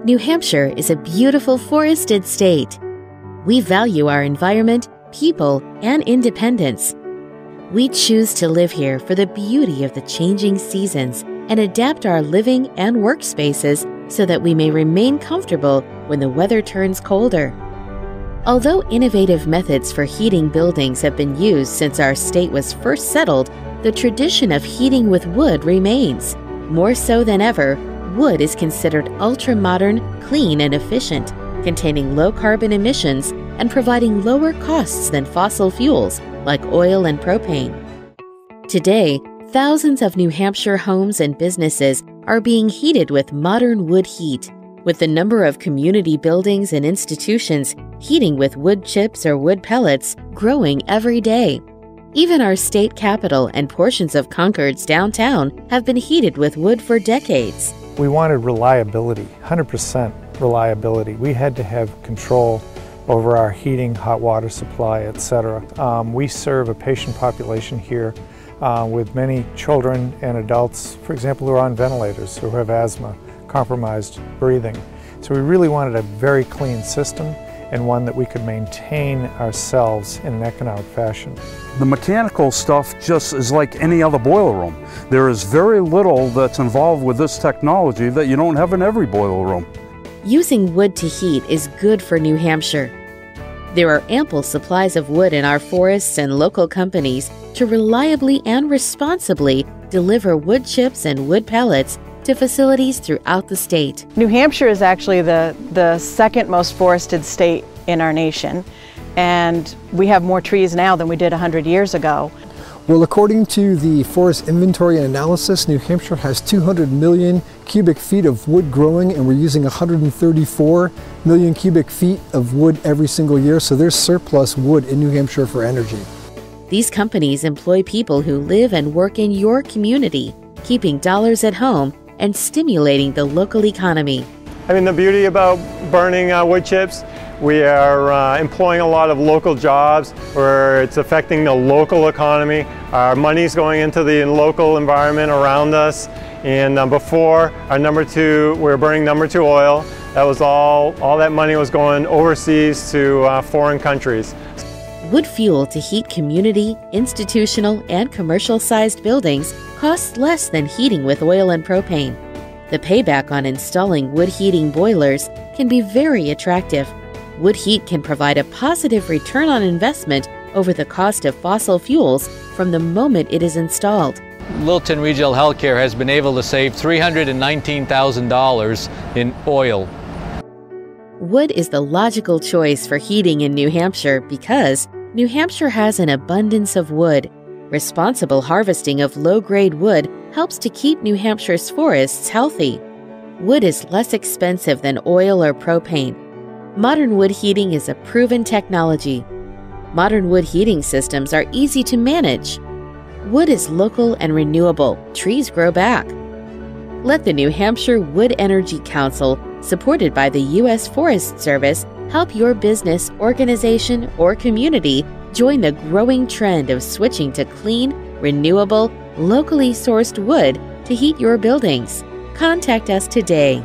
New Hampshire is a beautiful forested state. We value our environment, people, and independence. We choose to live here for the beauty of the changing seasons and adapt our living and workspaces so that we may remain comfortable when the weather turns colder. Although innovative methods for heating buildings have been used since our state was first settled, the tradition of heating with wood remains. More so than ever, wood is considered ultra-modern, clean, and efficient, containing low carbon emissions and providing lower costs than fossil fuels like oil and propane. Today, thousands of New Hampshire homes and businesses are being heated with modern wood heat, with the number of community buildings and institutions heating with wood chips or wood pellets growing every day. Even our state capital and portions of Concord's downtown have been heated with wood for decades. We wanted reliability, 100% reliability. We had to have control over our heating, hot water supply, etc. We serve a patient population here with many children and adults, for example, who are on ventilators, who have asthma, compromised breathing. So we really wanted a very clean system and one that we could maintain ourselves in an economic fashion. The mechanical stuff just is like any other boiler room. There is very little that's involved with this technology that you don't have in every boiler room. Using wood to heat is good for New Hampshire. There are ample supplies of wood in our forests and local companies to reliably and responsibly deliver wood chips and wood pellets to facilities throughout the state. New Hampshire is actually the second most forested state in our nation, and we have more trees now than we did 100 years ago. Well, according to the Forest Inventory and Analysis, New Hampshire has 200 million cubic feet of wood growing, and we're using 134 million cubic feet of wood every single year, so there's surplus wood in New Hampshire for energy. These companies employ people who live and work in your community, keeping dollars at home and stimulating the local economy. I mean, the beauty about burning wood chips, we are employing a lot of local jobs where it's affecting the local economy. Our money's going into the local environment around us. And before, we were burning number 2 oil. That was all that money was going overseas to foreign countries. Wood fuel to heat community, institutional, and commercial-sized buildings costs less than heating with oil and propane. The payback on installing wood heating boilers can be very attractive. Wood heat can provide a positive return on investment over the cost of fossil fuels from the moment it is installed. Littleton Regional Healthcare has been able to save $319,000 in oil. Wood is the logical choice for heating in New Hampshire because New Hampshire has an abundance of wood. Responsible harvesting of low-grade wood helps to keep New Hampshire's forests healthy. Wood is less expensive than oil or propane. Modern wood heating is a proven technology. Modern wood heating systems are easy to manage. Wood is local and renewable. Trees grow back. Let the New Hampshire Wood Energy Council, supported by the U.S. Forest Service, help your business, organization, or community join the growing trend of switching to clean, renewable, locally sourced wood to heat your buildings. Contact us today.